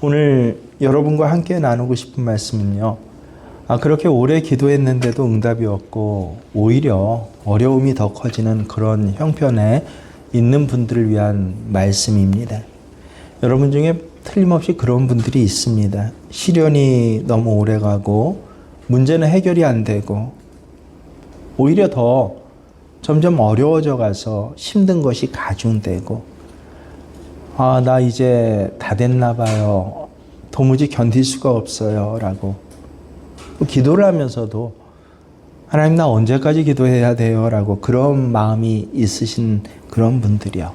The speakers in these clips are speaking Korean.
오늘 여러분과 함께 나누고 싶은 말씀은요. 그렇게 오래 기도했는데도 응답이 없고 오히려 어려움이 더 커지는 그런 형편에 있는 분들을 위한 말씀입니다. 여러분 중에 틀림없이 그런 분들이 있습니다. 시련이 너무 오래 가고 문제는 해결이 안 되고 오히려 더 점점 어려워져 가서 힘든 것이 가중되고 나 이제 다 됐나 봐요. 도무지 견딜 수가 없어요. 라고. 기도를 하면서도 하나님 나 언제까지 기도해야 돼요? 라고 그런 마음이 있으신 그런 분들이요.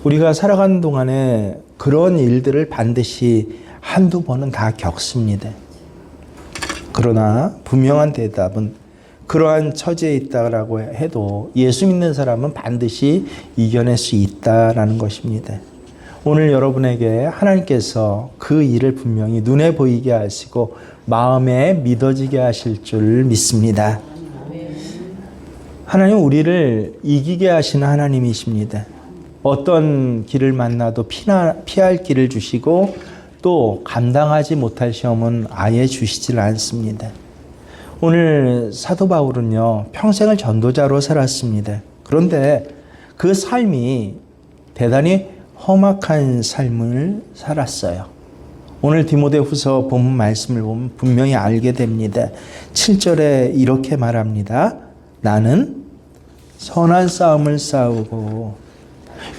우리가 살아가는 동안에 그런 일들을 반드시 한두 번은 다 겪습니다. 그러나 분명한 대답은 그러한 처지에 있다라고 해도 예수 믿는 사람은 반드시 이겨낼 수 있다라는 것입니다. 오늘 여러분에게 하나님께서 그 일을 분명히 눈에 보이게 하시고 마음에 믿어지게 하실 줄 믿습니다. 하나님 우리를 이기게 하시는 하나님이십니다. 어떤 길을 만나도 피할 길을 주시고 또 감당하지 못할 시험은 아예 주시질 않습니다. 오늘 사도 바울은요, 평생을 전도자로 살았습니다. 그런데 그 삶이 대단히 험악한 삶을 살았어요. 오늘 디모데후서 본문 말씀을 보면 분명히 알게 됩니다. 7절에 이렇게 말합니다. 나는 선한 싸움을 싸우고.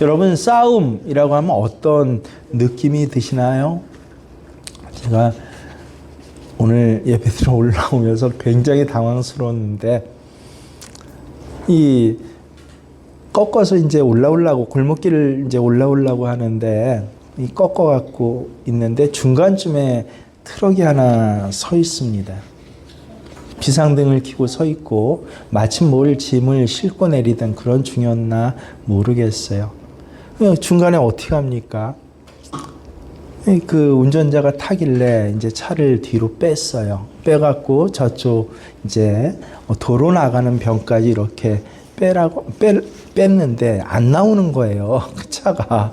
여러분, 싸움이라고 하면 어떤 느낌이 드시나요? 제가 오늘 예배 들어 올라오면서 굉장히 당황스러웠는데, 꺾어서 이제 올라오려고, 골목길을 이제 올라오려고 하는데, 꺾어갖고 있는데, 중간쯤에 트럭이 하나 서 있습니다. 비상등을 켜고 서 있고, 마침 뭘 짐을 싣고 내리던 그런 중이었나 모르겠어요. 중간에 어떻게 합니까? 그 운전자가 타길래 이제 차를 뒤로 뺐어요. 빼갖고 저쪽 이제 도로 나가는 병까지 이렇게 뺐는데 안 나오는 거예요. 그 차가.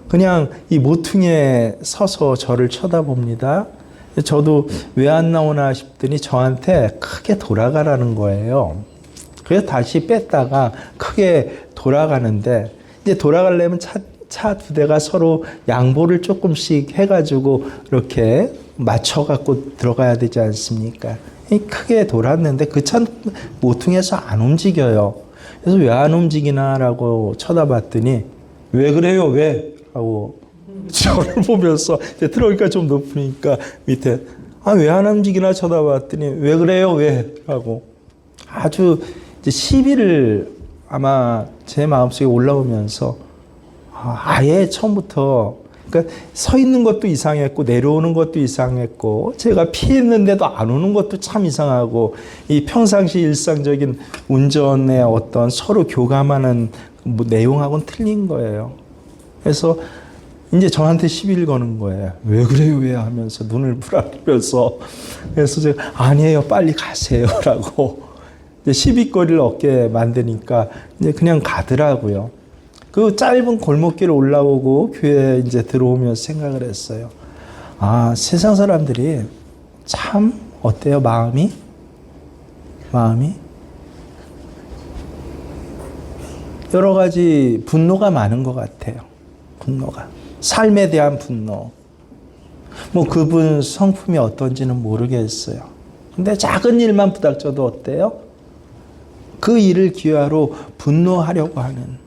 그냥 이 모퉁이에 서서 저를 쳐다봅니다. 저도 왜 안 나오나 싶더니 저한테 크게 돌아가라는 거예요. 그래서 다시 뺐다가 크게 돌아가는데 이제 돌아가려면 차 두 대가 서로 양보를 조금씩 해가지고 이렇게 맞춰갖고 들어가야 되지 않습니까? 크게 돌았는데 그 차 모퉁이에서 안 움직여요. 그래서 왜 안 움직이나라고 쳐다봤더니 왜 그래요? 왜? 하고 저를 보면서 트럭이가 좀 높으니까 밑에 왜 안 움직이나 쳐다봤더니 왜 그래요? 왜? 하고 아주 이제 시비를 아마 제 마음속에 올라오면서 아예 처음부터 그러니까 서 있는 것도 이상했고 내려오는 것도 이상했고 제가 피했는데도 안 오는 것도 참 이상하고 이 평상시 일상적인 운전의 어떤 서로 교감하는 내용하고는 틀린 거예요. 그래서 이제 저한테 시비를 거는 거예요. 왜 그래요? 왜? 하면서 눈을 부라리면서 그래서 제가 아니에요. 빨리 가세요라고 이제 시비거리를 얻게 만드니까 이제 그냥 가더라고요. 그 짧은 골목길을 올라오고 교회에 이제 들어오면서 생각을 했어요. 세상 사람들이 참 어때요? 마음이 여러 가지 분노가 많은 것 같아요. 분노가. 삶에 대한 분노. 그분 성품이 어떤지는 모르겠어요. 근데 작은 일만 부닥쳐도 어때요? 그 일을 기회로 분노하려고 하는,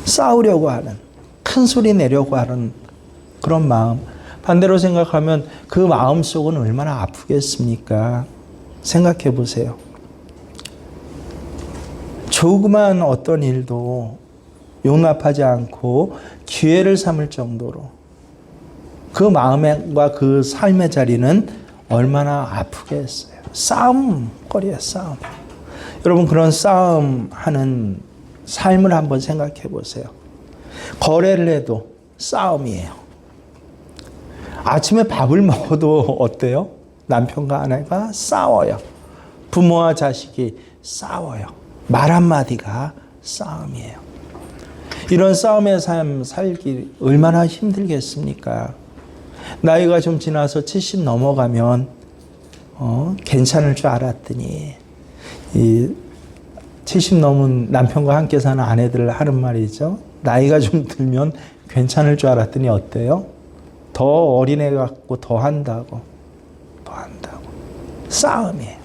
싸우려고 하는, 큰 소리 내려고 하는 그런 마음. 반대로 생각하면 그 마음 속은 얼마나 아프겠습니까? 생각해 보세요. 조그만 어떤 일도 용납하지 않고 기회를 삼을 정도로 그 마음과 그 삶의 자리는 얼마나 아프겠어요. 싸움거리야, 싸움. 여러분, 그런 싸움하는 삶을 한번 생각해 보세요. 거래를 해도 싸움이에요. 아침에 밥을 먹어도 어때요? 남편과 아내가 싸워요. 부모와 자식이 싸워요. 말 한마디가 싸움이에요. 이런 싸움의 삶 살기 얼마나 힘들겠습니까? 나이가 좀 지나서 70 넘어가면 괜찮을 줄 알았더니 이 70 넘은 남편과 함께 사는 아내들 하는 말이죠. 나이가 좀 들면 괜찮을 줄 알았더니 어때요? 더 어린애 같고 더 한다고. 싸움이에요.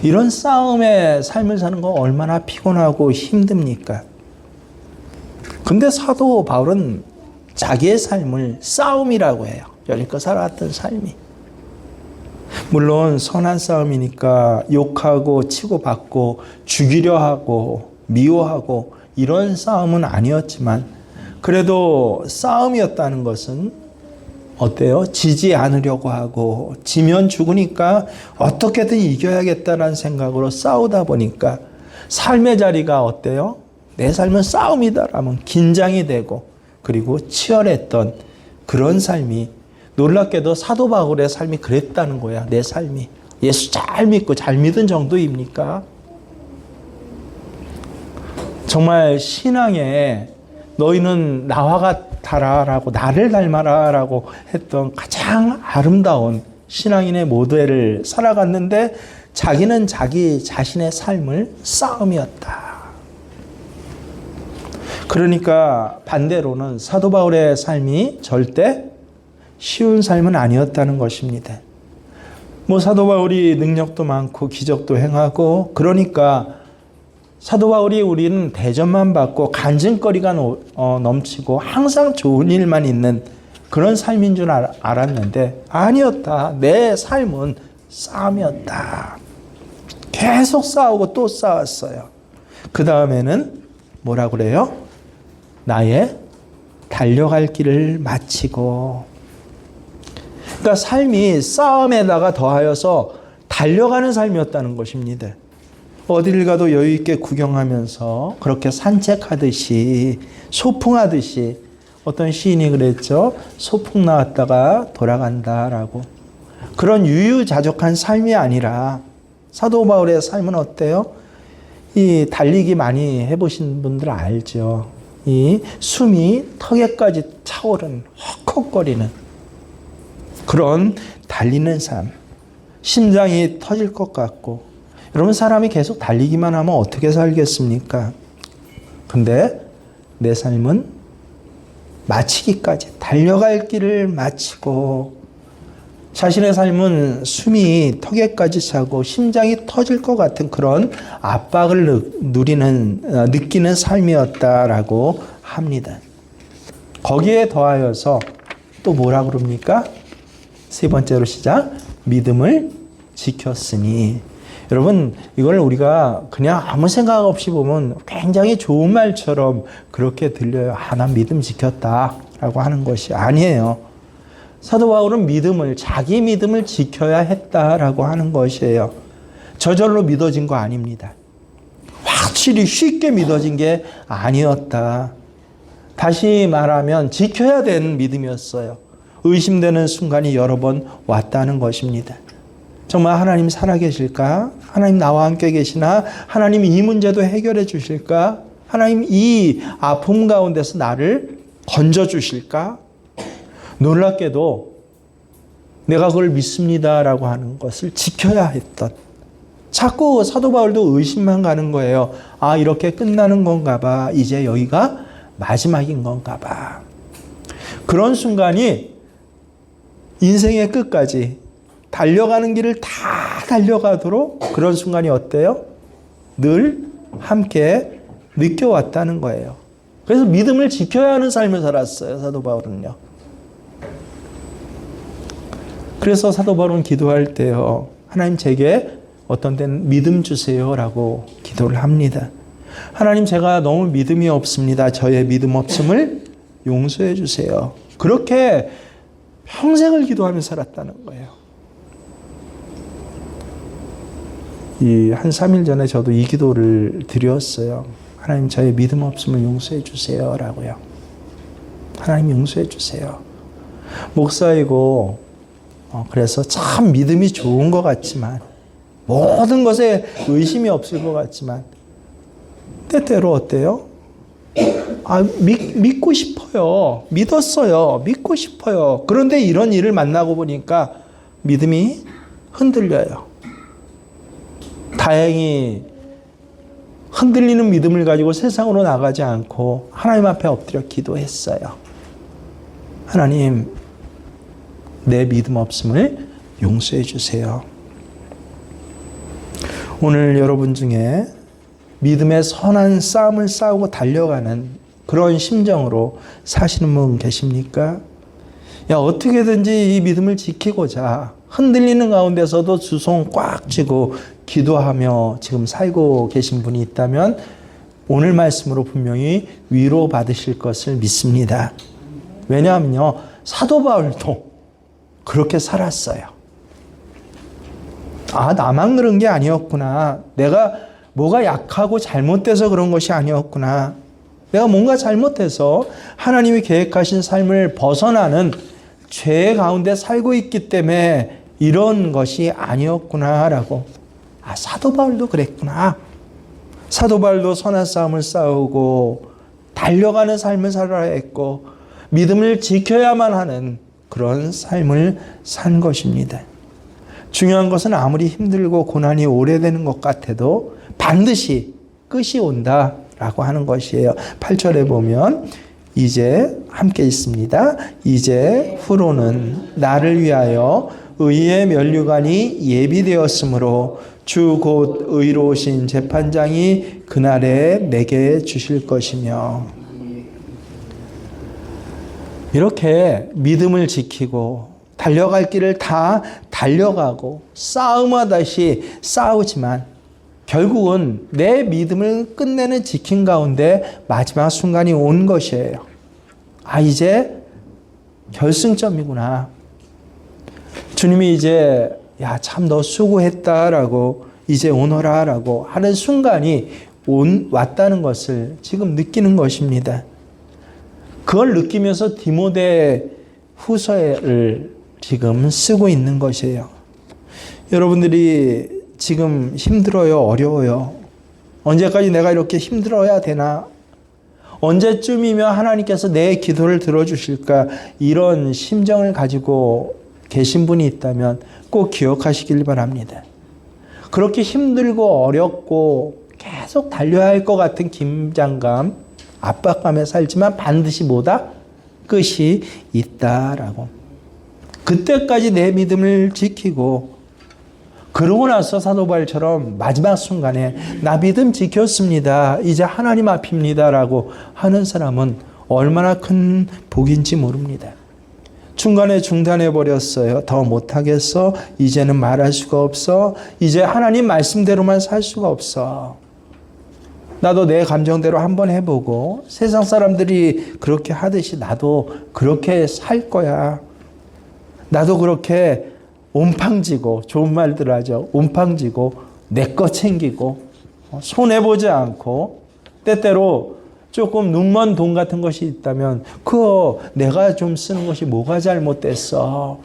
이런 싸움의 삶을 사는 거 얼마나 피곤하고 힘듭니까? 근데 사도 바울은 자기의 삶을 싸움이라고 해요. 여지껏 살아왔던 삶이. 물론 선한 싸움이니까 욕하고 치고받고 죽이려 하고 미워하고 이런 싸움은 아니었지만 그래도 싸움이었다는 것은 어때요? 지지 않으려고 하고 지면 죽으니까 어떻게든 이겨야겠다는 생각으로 싸우다 보니까 삶의 자리가 어때요? 내 삶은 싸움이다라면 긴장이 되고 그리고 치열했던 그런 삶이 놀랍게도 사도 바울의 삶이 그랬다는 거야. 내 삶이. 예수 잘 믿고 잘 믿은 정도입니까? 정말 신앙에 너희는 나와 같아라 라고 나를 닮아라 라고 했던 가장 아름다운 신앙인의 모델을 살아갔는데 자기는 자기 자신의 삶을 싸움이었다. 그러니까 반대로는 사도 바울의 삶이 절대 쉬운 삶은 아니었다는 것입니다. 사도 바울이 능력도 많고 기적도 행하고 그러니까 사도 바울이 우리는 대접만 받고 간증거리가 넘치고 항상 좋은 일만 있는 그런 삶인 줄 알았는데 아니었다. 내 삶은 싸움이었다. 계속 싸우고 또 싸웠어요. 그 다음에는 뭐라 그래요? 나의 달려갈 길을 마치고. 그러니까 삶이 싸움에다가 더하여서 달려가는 삶이었다는 것입니다. 어딜 가도 여유 있게 구경하면서 그렇게 산책하듯이 소풍하듯이 어떤 시인이 그랬죠. 소풍 나왔다가 돌아간다라고. 그런 유유자적한 삶이 아니라 사도 바울의 삶은 어때요? 이 달리기 많이 해보신 분들 알죠. 이 숨이 턱에까지 차오른 헉헉거리는 그런 달리는 삶. 심장이 터질 것 같고 여러분 사람이 계속 달리기만 하면 어떻게 살겠습니까? 근데 내 삶은 마치기까지 달려갈 길을 마치고 자신의 삶은 숨이 턱에까지 차고 심장이 터질 것 같은 그런 압박을 느끼는 삶이었다라고 합니다. 거기에 더하여서 또 뭐라 그럽니까? 세 번째로 시작. 믿음을 지켰으니. 여러분 이걸 우리가 그냥 아무 생각 없이 보면 굉장히 좋은 말처럼 그렇게 들려요. 난 믿음 지켰다라고 하는 것이 아니에요. 사도 바울은 자기 믿음을 지켜야 했다라고 하는 것이에요. 저절로 믿어진 거 아닙니다. 확실히 쉽게 믿어진 게 아니었다. 다시 말하면 지켜야 되는 믿음이었어요. 의심되는 순간이 여러 번 왔다는 것입니다. 정말 하나님 살아계실까? 하나님 나와 함께 계시나? 하나님 이 문제도 해결해 주실까? 하나님 이 아픔 가운데서 나를 건져주실까? 놀랍게도 내가 그걸 믿습니다라고 하는 것을 지켜야 했던. 자꾸 사도 바울도 의심만 가는 거예요. 이렇게 끝나는 건가 봐. 이제 여기가 마지막인 건가 봐. 그런 순간이 인생의 끝까지 달려가는 길을 다 달려가도록 그런 순간이 어때요? 늘 함께 느껴왔다는 거예요. 그래서 믿음을 지켜야 하는 삶을 살았어요. 사도 바울은요. 그래서 사도 바울은 기도할 때요. 하나님 제게 어떤 때는 믿음 주세요라고 기도를 합니다. 하나님 제가 너무 믿음이 없습니다. 저의 믿음 없음을 용서해 주세요. 그렇게 평생을 기도하며 살았다는 거예요. 한 3일 전에 저도 이 기도를 드렸어요. 하나님 저의 믿음 없음을 용서해 주세요 라고요. 하나님 용서해 주세요. 목사이고 그래서 참 믿음이 좋은 것 같지만 모든 것에 의심이 없을 것 같지만 때때로 어때요? 믿고 싶어요. 믿었어요. 믿고 싶어요. 그런데 이런 일을 만나고 보니까 믿음이 흔들려요. 다행히 흔들리는 믿음을 가지고 세상으로 나가지 않고 하나님 앞에 엎드려 기도했어요. 하나님, 내 믿음 없음을 용서해 주세요. 오늘 여러분 중에 믿음의 선한 싸움을 싸우고 달려가는 그런 심정으로 사시는 분 계십니까? 어떻게든지 이 믿음을 지키고자 흔들리는 가운데서도 두 손 꽉 쥐고 기도하며 지금 살고 계신 분이 있다면 오늘 말씀으로 분명히 위로받으실 것을 믿습니다. 왜냐하면요, 사도 바울도 그렇게 살았어요. 나만 그런 게 아니었구나. 내가 뭐가 약하고 잘못돼서 그런 것이 아니었구나. 내가 뭔가 잘못해서 하나님이 계획하신 삶을 벗어나는 죄 가운데 살고 있기 때문에 이런 것이 아니었구나라고. 사도 바울도 그랬구나. 사도 바울도 선한 싸움을 싸우고 달려가는 삶을 살아야 했고 믿음을 지켜야만 하는 그런 삶을 산 것입니다. 중요한 것은 아무리 힘들고 고난이 오래되는 것 같아도 반드시 끝이 온다라고 하는 것이에요. 8절에 보면 이제 함께 있습니다. 이제 후로는 나를 위하여 의의 면류관이 예비되었으므로 주 곧 의로우신 재판장이 그날에 내게 주실 것이며. 이렇게 믿음을 지키고 달려갈 길을 다 달려가고 싸움하다시 싸우지만 결국은 내 믿음을 끝내는 지킨 가운데 마지막 순간이 온 것이에요. 이제 결승점이구나. 주님이 이제 참 너 수고했다라고 이제 오너라라고 하는 순간이 왔다는 것을 지금 느끼는 것입니다. 그걸 느끼면서 디모데 후서를 지금 쓰고 있는 것이에요. 여러분들이 지금 힘들어요? 어려워요? 언제까지 내가 이렇게 힘들어야 되나? 언제쯤이면 하나님께서 내 기도를 들어주실까? 이런 심정을 가지고 계신 분이 있다면 꼭 기억하시길 바랍니다. 그렇게 힘들고 어렵고 계속 달려야 할 것 같은 긴장감, 압박감에 살지만 반드시 뭐다? 끝이 있다라고. 그때까지 내 믿음을 지키고 그러고 나서 사도 바울처럼 마지막 순간에 나 믿음 지켰습니다. 이제 하나님 앞입니다라고 하는 사람은 얼마나 큰 복인지 모릅니다. 중간에 중단해버렸어요. 더 못하겠어. 이제는 말할 수가 없어. 이제 하나님 말씀대로만 살 수가 없어. 나도 내 감정대로 한번 해보고 세상 사람들이 그렇게 하듯이 나도 그렇게 살 거야. 나도 그렇게 온팡지고, 좋은 말들 하죠. 온팡지고 내 거 챙기고 손해보지 않고 때때로 조금 눈먼 돈 같은 것이 있다면 그거 내가 좀 쓰는 것이 뭐가 잘못됐어.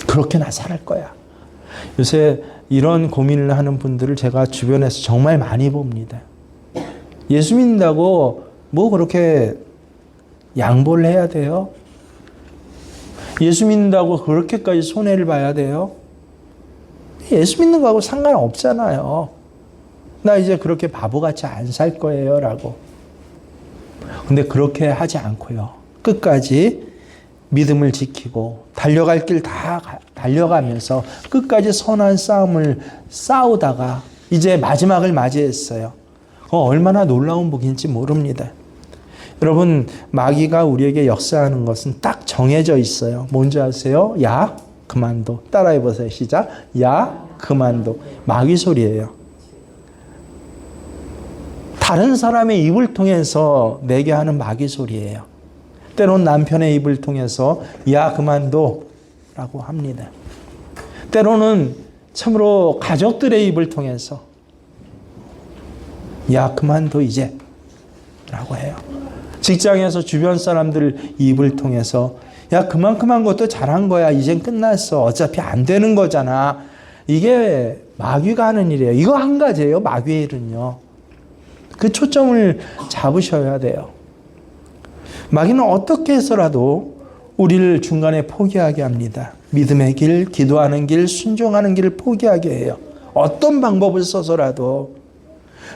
그렇게 나 살 거야. 요새 이런 고민을 하는 분들을 제가 주변에서 정말 많이 봅니다. 예수 믿는다고 뭐 그렇게 양보를 해야 돼요? 예수 믿는다고 그렇게까지 손해를 봐야 돼요? 예수 믿는 거하고 상관없잖아요. 나 이제 그렇게 바보같이 안 살 거예요 라고. 근데 그렇게 하지 않고요. 끝까지 믿음을 지키고 달려갈 길 다 달려가면서 끝까지 선한 싸움을 싸우다가 이제 마지막을 맞이했어요. 얼마나 놀라운 복인지 모릅니다. 여러분, 마귀가 우리에게 역사하는 것은 딱 정해져 있어요. 뭔지 아세요? 야, 그만둬. 따라해보세요. 시작. 야, 그만둬. 마귀 소리예요. 다른 사람의 입을 통해서 내게 하는 마귀 소리예요. 때론 남편의 입을 통해서 야, 그만둬 라고 합니다. 때로는 참으로 가족들의 입을 통해서 야, 그만둬 이제 라고 해요. 직장에서 주변 사람들 입을 통해서 야, 그만큼한 것도 잘한 거야. 이젠 끝났어. 어차피 안 되는 거잖아. 이게 마귀가 하는 일이에요. 이거 한 가지예요. 마귀의 일은요. 그 초점을 잡으셔야 돼요. 마귀는 어떻게 해서라도 우리를 중간에 포기하게 합니다. 믿음의 길, 기도하는 길, 순종하는 길을 포기하게 해요. 어떤 방법을 써서라도.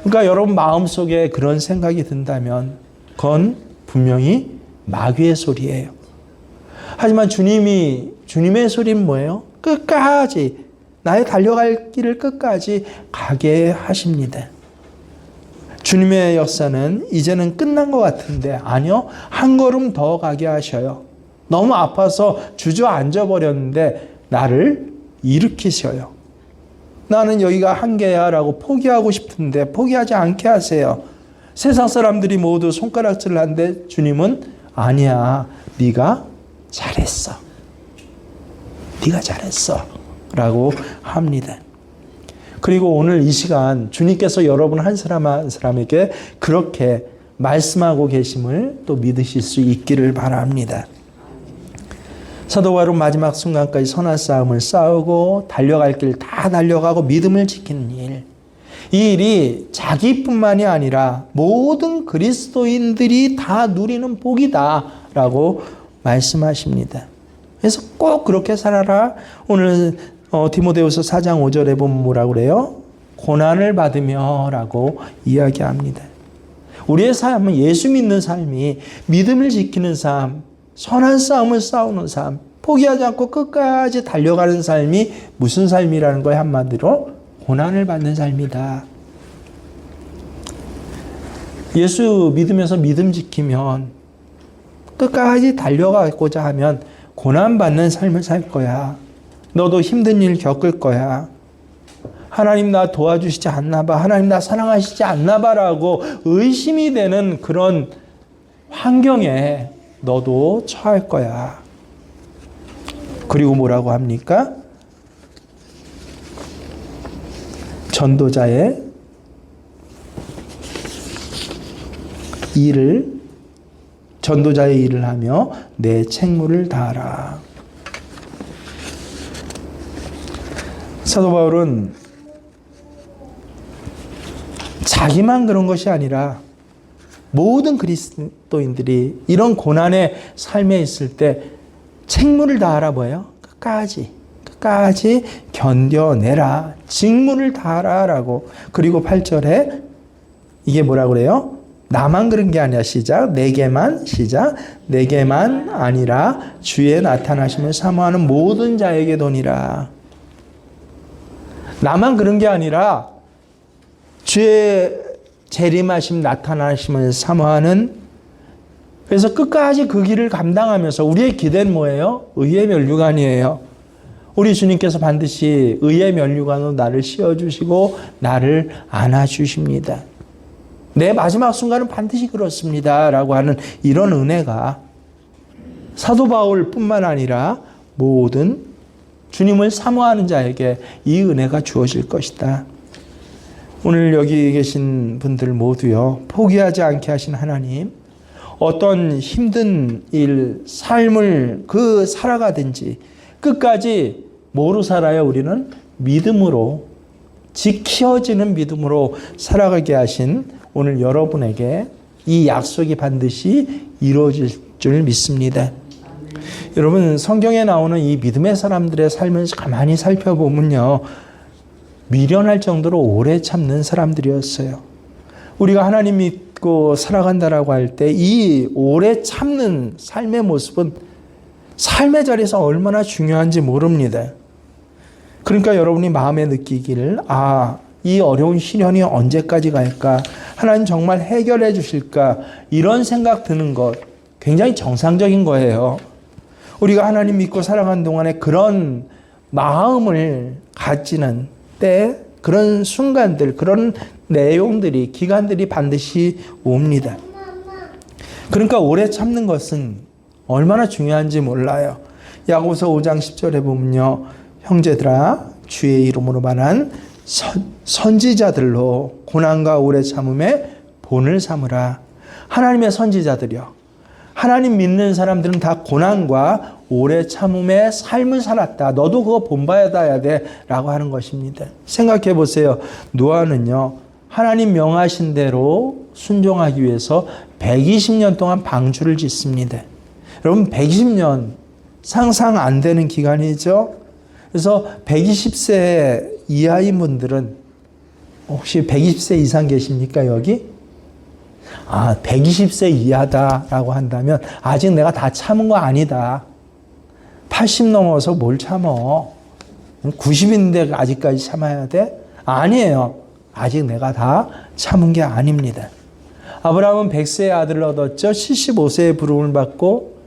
그러니까 여러분 마음속에 그런 생각이 든다면 그건 분명히 마귀의 소리예요. 하지만 주님의 소리는 뭐예요? 끝까지 나의 달려갈 길을 끝까지 가게 하십니다. 주님의 역사는 이제는 끝난 것 같은데 아니요. 한 걸음 더 가게 하셔요. 너무 아파서 주저앉아 버렸는데 나를 일으키셔요. 나는 여기가 한계야 라고 포기하고 싶은데 포기하지 않게 하세요. 세상 사람들이 모두 손가락질을 하는데 주님은 아니야. 네가 잘했어. 네가 잘했어. 라고 합니다. 그리고 오늘 이 시간 주님께서 여러분 한 사람 한 사람에게 그렇게 말씀하고 계심을 또 믿으실 수 있기를 바랍니다. 사도 바울은 마지막 순간까지 선한 싸움을 싸우고 달려갈 길 다 달려가고 믿음을 지키는 일. 이 일이 자기뿐만이 아니라 모든 그리스도인들이 다 누리는 복이다라고 말씀하십니다. 그래서 꼭 그렇게 살아라. 오늘 디모데후서 4장 5절에 보면 뭐라고 그래요? 고난을 받으며 라고 이야기합니다. 우리의 삶은 예수 믿는 삶이 믿음을 지키는 삶, 선한 싸움을 싸우는 삶, 포기하지 않고 끝까지 달려가는 삶이 무슨 삶이라는 거예요? 한마디로 고난을 받는 삶이다. 예수 믿으면서 믿음 지키면 끝까지 달려가고자 하면 고난받는 삶을 살 거야. 너도 힘든 일 겪을 거야. 하나님 나 도와주시지 않나 봐. 하나님 나 사랑하시지 않나 봐라고 의심이 되는 그런 환경에 너도 처할 거야. 그리고 뭐라고 합니까? 전도자의 일을 하며 내 책무를 다하라. 사도 바울은 자기만 그런 것이 아니라 모든 그리스도인들이 이런 고난의 삶에 있을 때 책무를 다하라 뭐예요? 끝까지 견뎌내라. 직무를 다하라 라고. 그리고 8절에 이게 뭐라고 그래요? 나만 그런 게 아니라 시작. 내게만 아니라 주의 나타나심을 사모하는 모든 자에게 도니라. 나만 그런 게 아니라 주의 재림하심 나타나심을 사모하는, 그래서 끝까지 그 길을 감당하면서 우리의 기대는 뭐예요? 의의 면류관이에요. 우리 주님께서 반드시 의의 면류관으로 나를 씌워주시고 나를 안아주십니다. 내 마지막 순간은 반드시 그렇습니다 라고 하는 이런 은혜가 사도 바울뿐만 아니라 모든 주님을 사모하는 자에게 이 은혜가 주어질 것이다. 오늘 여기 계신 분들 모두요, 포기하지 않게 하신 하나님, 어떤 힘든 일, 삶을 살아가든지 끝까지 뭐로 살아요? 우리는 믿음으로, 지켜지는 믿음으로 살아가게 하신 오늘 여러분에게 이 약속이 반드시 이루어질 줄 믿습니다. 여러분, 성경에 나오는 이 믿음의 사람들의 삶을 가만히 살펴보면요, 미련할 정도로 오래 참는 사람들이었어요. 우리가 하나님 믿고 살아간다라고 할 때 이 오래 참는 삶의 모습은 삶의 자리에서 얼마나 중요한지 모릅니다. 그러니까 여러분이 마음에 느끼기를, 이 어려운 시련이 언제까지 갈까? 하나님 정말 해결해 주실까? 이런 생각 드는 것 굉장히 정상적인 거예요. 우리가 하나님 믿고 살아가는 동안에 그런 마음을 가지는 때, 그런 순간들, 그런 내용들이, 기간들이 반드시 옵니다. 그러니까 오래 참는 것은 얼마나 중요한지 몰라요. 야고보서 5장 10절에 보면요, 형제들아 주의 이름으로 말한 선지자들로 고난과 오래 참음에 본을 삼으라. 하나님의 선지자들이요, 하나님 믿는 사람들은 다 고난과 오래 참음의 삶을 살았다. 너도 그거 본받아야 돼 라고 하는 것입니다. 생각해 보세요. 노아는요, 하나님 명하신 대로 순종하기 위해서 120년 동안 방주를 짓습니다. 여러분 120년 상상 안 되는 기간이죠. 그래서 120세 이하인 분들은 혹시 120세 이상 계십니까 여기? 120세 이하다라고 한다면 아직 내가 다 참은 거 아니다. 80 넘어서 뭘 참어? 90인데 아직까지 참아야 돼? 아니에요. 아직 내가 다 참은 게 아닙니다. 아브라함은 100세의 아들을 얻었죠. 75세에 부름을 받고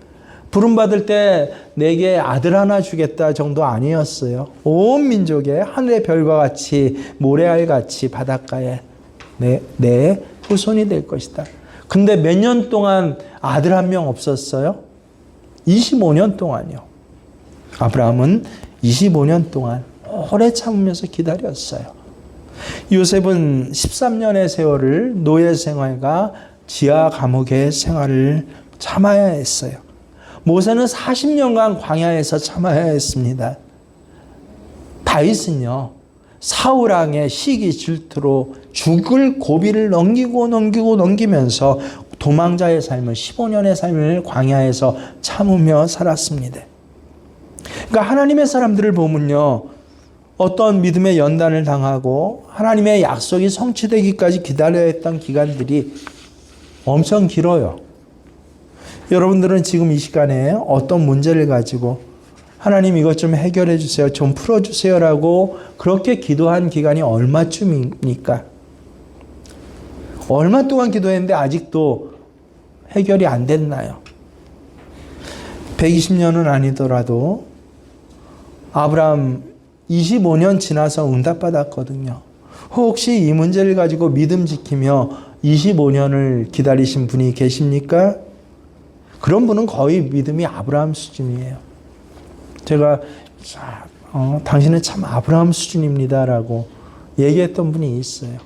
부름받을 때 내게 아들 하나 주겠다 정도 아니었어요. 온 민족에 하늘의 별과 같이 모래알 같이 바닷가에 내 후손이 될 것이다. 근데 몇 년 동안 아들 한 명 없었어요? 25년 동안요. 아브라함은 25년 동안 오래 참으면서 기다렸어요. 요셉은 13년의 세월을 노예 생활과 지하 감옥의 생활을 참아야 했어요. 모세는 40년간 광야에서 참아야 했습니다. 다윗은요, 사울왕의 시기 질투로 죽을 고비를 넘기면서 도망자의 삶을 15년의 삶을 광야에서 참으며 살았습니다. 그러니까 하나님의 사람들을 보면요, 어떤 믿음의 연단을 당하고 하나님의 약속이 성취되기까지 기다려야 했던 기간들이 엄청 길어요. 여러분들은 지금 이 시간에 어떤 문제를 가지고 하나님 이것 좀 해결해 주세요, 좀 풀어주세요라고 그렇게 기도한 기간이 얼마쯤입니까? 얼마 동안 기도했는데 아직도 해결이 안 됐나요? 120년은 아니더라도 아브라함 25년 지나서 응답받았거든요. 혹시 이 문제를 가지고 믿음 지키며 25년을 기다리신 분이 계십니까? 그런 분은 거의 믿음이 아브라함 수준이에요. 제가 당신은 참 아브라함 수준입니다라고 얘기했던 분이 있어요.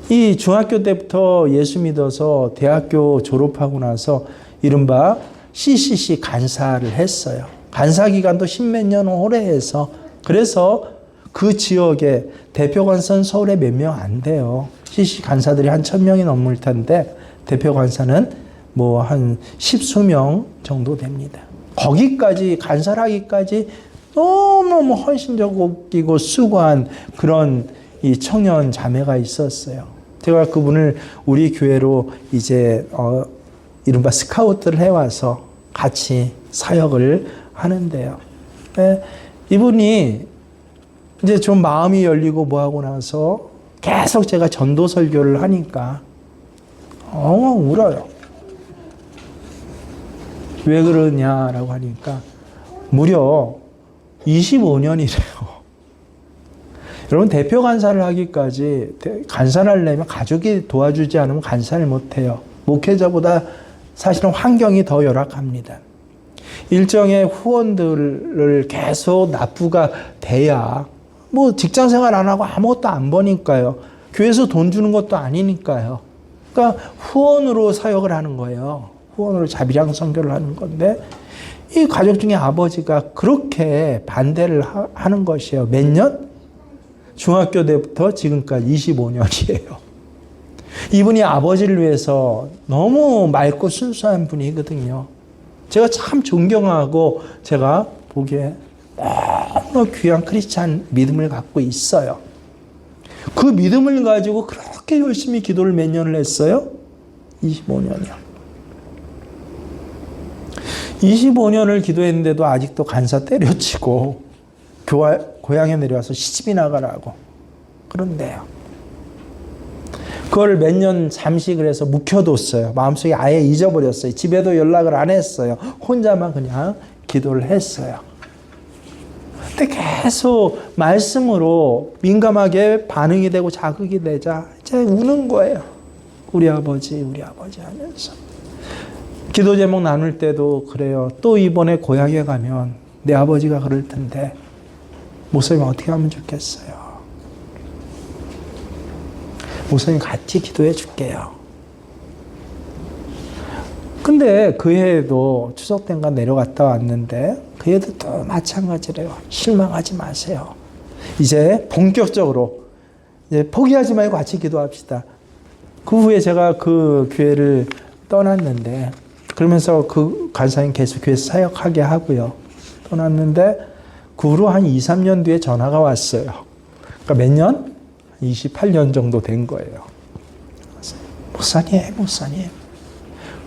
이 중학교 때부터 예수 믿어서 대학교 졸업하고 나서 이른바 CCC 간사를 했어요. 간사 기간도 10몇 년 오래 해서, 그래서 그 지역에 대표 간사는 서울에 몇 명 안 돼요. CCC 간사들이 한 1000명이 넘을 텐데 대표 간사는 뭐 한 10수명 정도 됩니다. 거기까지 간사를 하기까지 너무너무 헌신적이고 수고한 그런 이 청년 자매가 있었어요. 제가 그분을 우리 교회로 이제 이른바 스카우트를 해와서 같이 사역을 하는데요. 네, 이분이 이제 좀 마음이 열리고 뭐하고 나서 계속 제가 전도 설교를 하니까 울어요. 왜 그러냐라고 하니까 무려 25년이래요. 여러분, 대표 간사를 하기까지, 간사를 하려면 가족이 도와주지 않으면 간사를 못해요. 목회자보다 사실은 환경이 더 열악합니다. 일정의 후원들을 계속 납부가 돼야, 뭐 직장 생활 안 하고 아무것도 안 버니까요. 교회에서 돈 주는 것도 아니니까요. 그러니까 후원으로 사역을 하는 거예요. 후원으로 자비랑 선교를 하는 건데, 이 가족 중에 아버지가 그렇게 반대를 하는 것이에요. 몇 년? 중학교 때부터 지금까지 25년이에요. 이분이 아버지를 위해서 너무 맑고 순수한 분이거든요. 제가 참 존경하고 제가 보기에 너무 귀한 크리스찬 믿음을 갖고 있어요. 그 믿음을 가지고 그렇게 열심히 기도를 몇 년을 했어요? 25년이요. 25년을 기도했는데도 아직도 간사 때려치고 고향에 내려와서 시집이 나가라고 그런데요. 그걸 몇 년 잠식을 해서 묵혀뒀어요. 마음속에 아예 잊어버렸어요. 집에도 연락을 안 했어요. 혼자만 그냥 기도를 했어요. 근데 계속 말씀으로 민감하게 반응이 되고 자극이 되자 이제 우는 거예요. 우리 아버지 하면서. 기도 제목 나눌 때도 그래요. 또 이번에 고향에 가면 내 아버지가 그럴 텐데 목사님 어떻게 하면 좋겠어요? 목사님 같이 기도해 줄게요. 근데 그 해에도 추석 때인가 내려갔다 왔는데 그 해도 또 마찬가지래요. 실망하지 마세요. 이제 본격적으로 이제 포기하지 말고 같이 기도합시다. 그 후에 제가 그 교회를 떠났는데, 그러면서 그 간사님 계속 교회에서 사역하게 하고요. 떠났는데 그 후로 한 2, 3년 뒤에 전화가 왔어요. 그러니까 몇 년? 28년 정도 된 거예요. 목사님.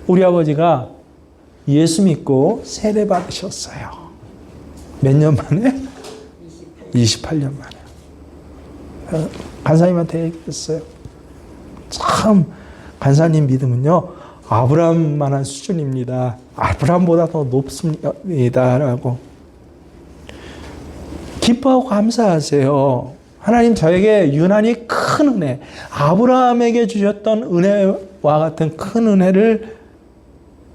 우리 아버지가 예수 믿고 세례 받으셨어요. 몇 년 만에? 28년 만에. 간사님한테 얘기했어요. 참 간사님 믿음은요, 아브라함만한 수준입니다. 아브라함보다 더 높습니다라고. 기뻐하고 감사하세요. 하나님 저에게 유난히 큰 은혜, 아브라함에게 주셨던 은혜와 같은 큰 은혜를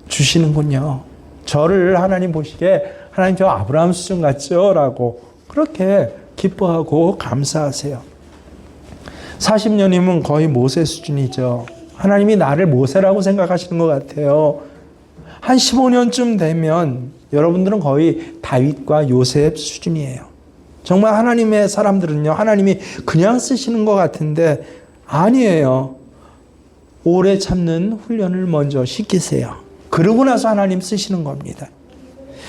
주시는군요. 저를 하나님 보시기에 하나님 저 아브라함 수준 같죠? 라고 그렇게 기뻐하고 감사하세요. 40년이면 거의 모세 수준이죠. 하나님이 나를 모세라고 생각하시는 것 같아요. 한 15년쯤 되면 여러분들은 거의 다윗과 요셉 수준이에요. 정말 하나님의 사람들은요, 하나님이 그냥 쓰시는 것 같은데 아니에요. 오래 참는 훈련을 먼저 시키세요. 그러고 나서 하나님 쓰시는 겁니다.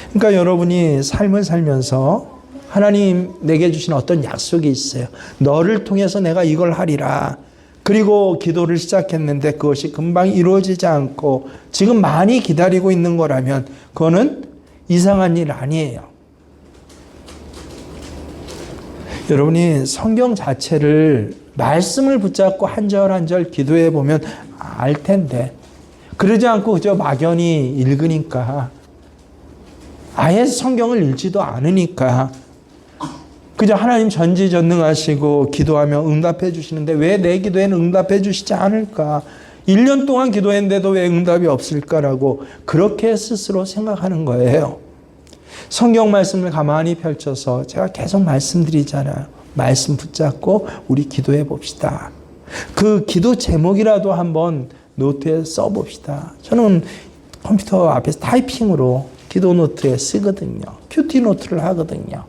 그러니까 여러분이 삶을 살면서 하나님 내게 주신 어떤 약속이 있어요. 너를 통해서 내가 이걸 하리라. 그리고 기도를 시작했는데 그것이 금방 이루어지지 않고 지금 많이 기다리고 있는 거라면 그거는 이상한 일 아니에요. 여러분이 성경 자체를 말씀을 붙잡고 한 절 한 절 기도해 보면 알 텐데 그러지 않고 그저 막연히 읽으니까 아예 성경을 읽지도 않으니까 그저 하나님 전지전능하시고 기도하면 응답해 주시는데 왜 내 기도에는 응답해 주시지 않을까? 1년 동안 기도했는데도 왜 응답이 없을까라고 그렇게 스스로 생각하는 거예요. 성경 말씀을 가만히 펼쳐서 제가 계속 말씀드리잖아요. 말씀 붙잡고 우리 기도해 봅시다. 그 기도 제목이라도 한번 노트에 써봅시다. 저는 컴퓨터 앞에서 타이핑으로 기도 노트에 쓰거든요. 큐티 노트를 하거든요.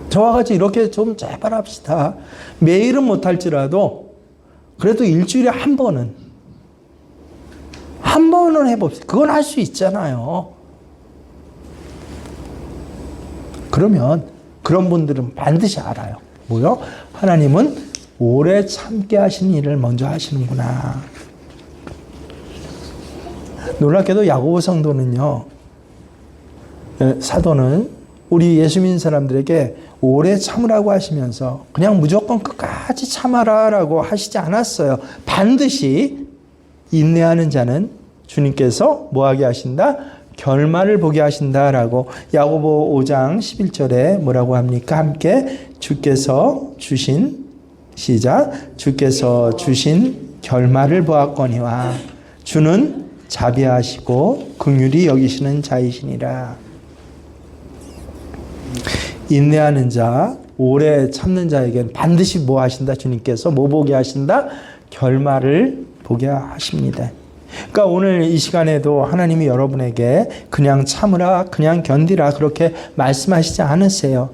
저와 같이 이렇게 좀 제발 합시다. 매일은 못할지라도 그래도 일주일에 한 번은 해봅시다. 그건 할 수 있잖아요. 그러면 그런 분들은 반드시 알아요. 뭐요? 하나님은 오래 참게 하신 일을 먼저 하시는구나. 놀랍게도 야고보 성도는요, 사도는 우리 예수 믿는 사람들에게 오래 참으라고 하시면서 그냥 무조건 끝까지 참아라라고 하시지 않았어요. 반드시 인내하는 자는 주님께서 뭐하게 하신다? 결말을 보게 하신다라고 야고보 5장 11절에 뭐라고 합니까? 함께 주께서 주신 결말을 보았거니와 주는 자비하시고 긍휼히 여기시는 자이시니라. 인내하는 자, 오래 참는 자에게는 반드시 뭐 하신다? 주님께서 뭐 보게 하신다? 결말을 보게 하십니다. 그러니까 오늘 이 시간에도 하나님이 여러분에게 그냥 참으라, 그냥 견디라 그렇게 말씀하시지 않으세요.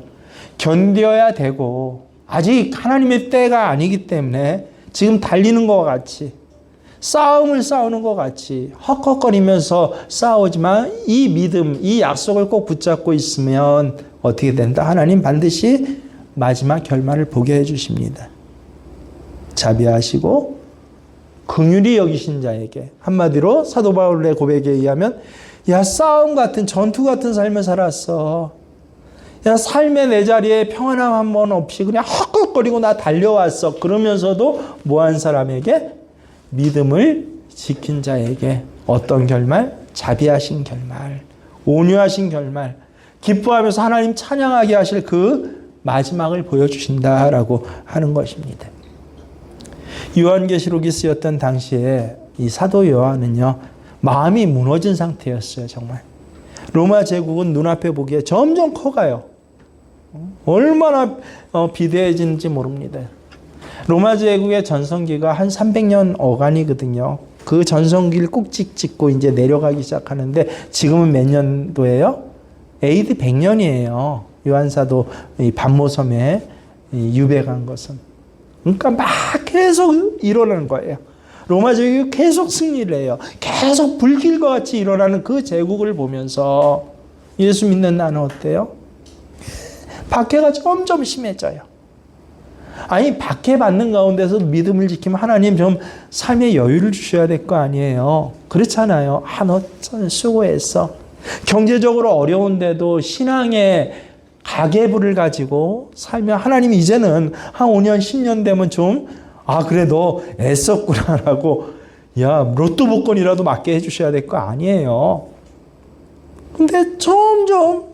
견뎌야 되고 아직 하나님의 때가 아니기 때문에 지금 달리는 것 같이 싸움을 싸우는 것 같이 헉헉거리면서 싸우지만 이 믿음, 이 약속을 꼭 붙잡고 있으면 어떻게 된다? 하나님 반드시 마지막 결말을 보게 해주십니다. 자비하시고 긍휼히 여기신 자에게, 한마디로 사도 바울의 고백에 의하면 야, 싸움 같은 전투 같은 삶을 살았어. 야, 삶의 내 자리에 평안함 한 번 없이 그냥 헉헉거리고 나 달려왔어. 그러면서도 뭐한 사람에게? 믿음을 지킨 자에게 어떤 결말? 자비하신 결말, 온유하신 결말, 기뻐하면서 하나님 찬양하게 하실 그 마지막을 보여주신다라고 하는 것입니다. 요한계시록이 쓰였던 당시에 이 사도 요한은요, 마음이 무너진 상태였어요. 정말 로마 제국은 눈앞에 보기에 점점 커가요. 얼마나 비대해지는지 모릅니다. 로마 제국의 전성기가 한 300년 어간이거든요. 그 전성기를 꾹찍 찍고 이제 내려가기 시작하는데 지금은 몇 년도예요? AD 100년이에요. 요한사도 이 반모섬에 유배간 것은. 그러니까 막 계속 일어나는 거예요. 로마 제국이 계속 승리를 해요. 계속 불길과 같이 일어나는 그 제국을 보면서 예수 믿는 나는 어때요? 박해가 점점 심해져요. 아니, 박해받는 가운데서 믿음을 지키면 하나님 좀 삶의 여유를 주셔야 될 거 아니에요. 그렇잖아요. 너 수고했어. 경제적으로 어려운데도 신앙의 가계부를 가지고 살면 하나님 이제는 한 5년, 10년 되면 좀 그래 너 애썼구나라고 로또 복권이라도 맞게 해주셔야 될 거 아니에요. 근데 점점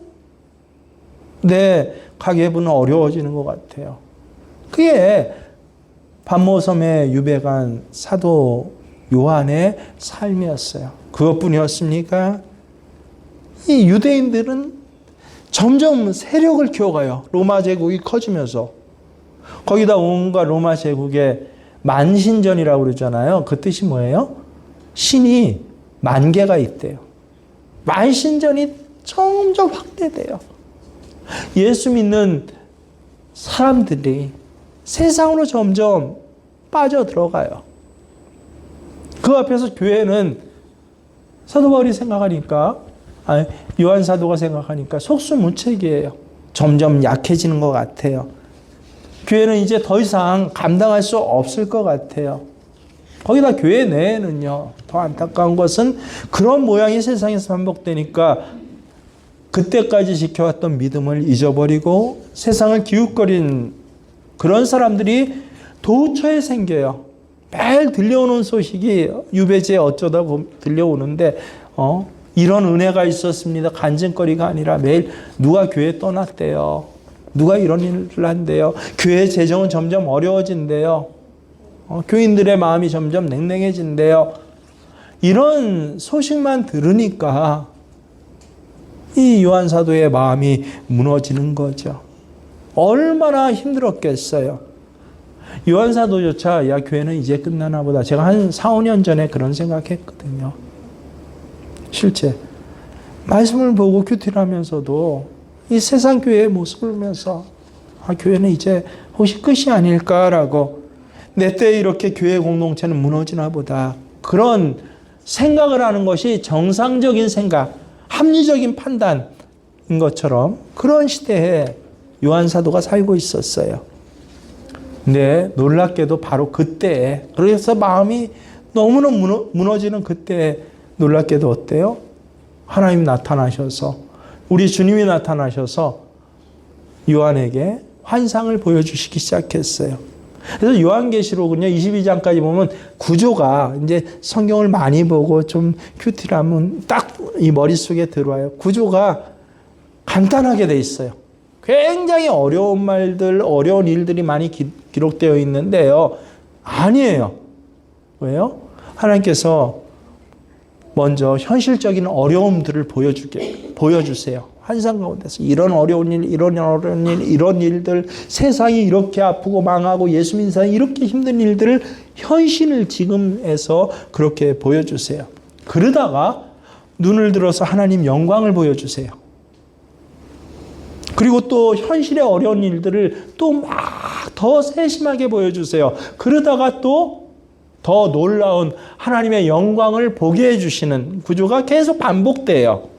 내 가계부는 어려워지는 것 같아요. 그게 반모섬에 유배간 사도 요한의 삶이었어요. 그것뿐이었습니까? 이 유대인들은 점점 세력을 키워가요. 로마 제국이 커지면서. 거기다 온갖 로마 제국의 만신전이라고 그러잖아요. 그 뜻이 뭐예요? 신이 만 개가 있대요. 만신전이 점점 확대돼요. 예수 믿는 사람들이 세상으로 점점 빠져들어가요. 그 앞에서 교회는 사도 바울이 생각하니까, 요한 사도가 생각하니까 속수무책이에요. 점점 약해지는 것 같아요. 교회는 이제 더 이상 감당할 수 없을 것 같아요. 거기다 교회 내에는요, 더 안타까운 것은 그런 모양이 세상에서 반복되니까 그때까지 지켜왔던 믿음을 잊어버리고 세상을 기웃거린 그런 사람들이 도처에 생겨요. 매일 들려오는 소식이 유배지에 어쩌다 들려오는데 이런 은혜가 있었습니다. 간증거리가 아니라 매일 누가 교회 떠났대요. 누가 이런 일을 한대요. 교회 재정은 점점 어려워진대요. 교인들의 마음이 점점 냉랭해진대요. 이런 소식만 들으니까 이 요한 사도의 마음이 무너지는 거죠. 얼마나 힘들었겠어요. 요한 사도조차 교회는 이제 끝나나 보다. 제가 한 4, 5년 전에 그런 생각했거든요. 실제 말씀을 보고 큐티를 하면서도 이 세상 교회의 모습을 보면서 교회는 이제 혹시 끝이 아닐까라고, 내 때에 이렇게 교회 공동체는 무너지나 보다, 그런 생각을 하는 것이 정상적인 생각, 합리적인 판단인 것처럼 그런 시대에 요한 사도가 살고 있었어요. 근데 놀랍게도 바로 그때에, 그래서 마음이 너무너무 무너지는 그때에 놀랍게도 어때요? 하나님이 나타나셔서, 우리 주님이 나타나셔서 요한에게 환상을 보여주시기 시작했어요. 그래서 요한계시록은요, 22장까지 보면 구조가, 이제 성경을 많이 보고 좀 큐티라면 딱 이 머릿속에 들어와요. 구조가 간단하게 돼 있어요. 굉장히 어려운 말들, 어려운 일들이 많이 기록되어 있는데요. 아니에요. 왜요? 하나님께서 먼저 현실적인 어려움들을 보여주세요. 환상 가운데서 이런 어려운 일, 이런 일들, 세상이 이렇게 아프고 망하고 예수 믿는 사람이 이렇게 힘든 일들을 현실을 지금에서 그렇게 보여주세요. 그러다가 눈을 들어서 하나님 영광을 보여주세요. 그리고 또 현실의 어려운 일들을 또 막 더 세심하게 보여주세요. 그러다가 또 더 놀라운 하나님의 영광을 보게 해주시는 구조가 계속 반복돼요.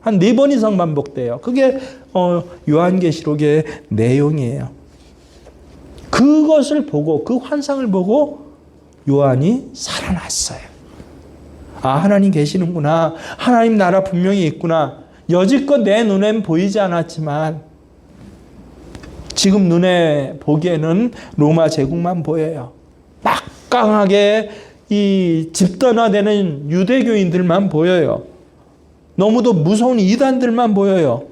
한 4번 이상 반복돼요. 그게 요한계시록의 내용이에요. 그것을 보고, 그 환상을 보고 요한이 살아났어요. 하나님 계시는구나. 하나님 나라 분명히 있구나. 여지껏 내 눈엔 보이지 않았지만 지금 눈에 보기에는 로마 제국만 보여요. 막강하게 이 집단화되는 유대교인들만 보여요. 너무도 무서운 이단들만 보여요.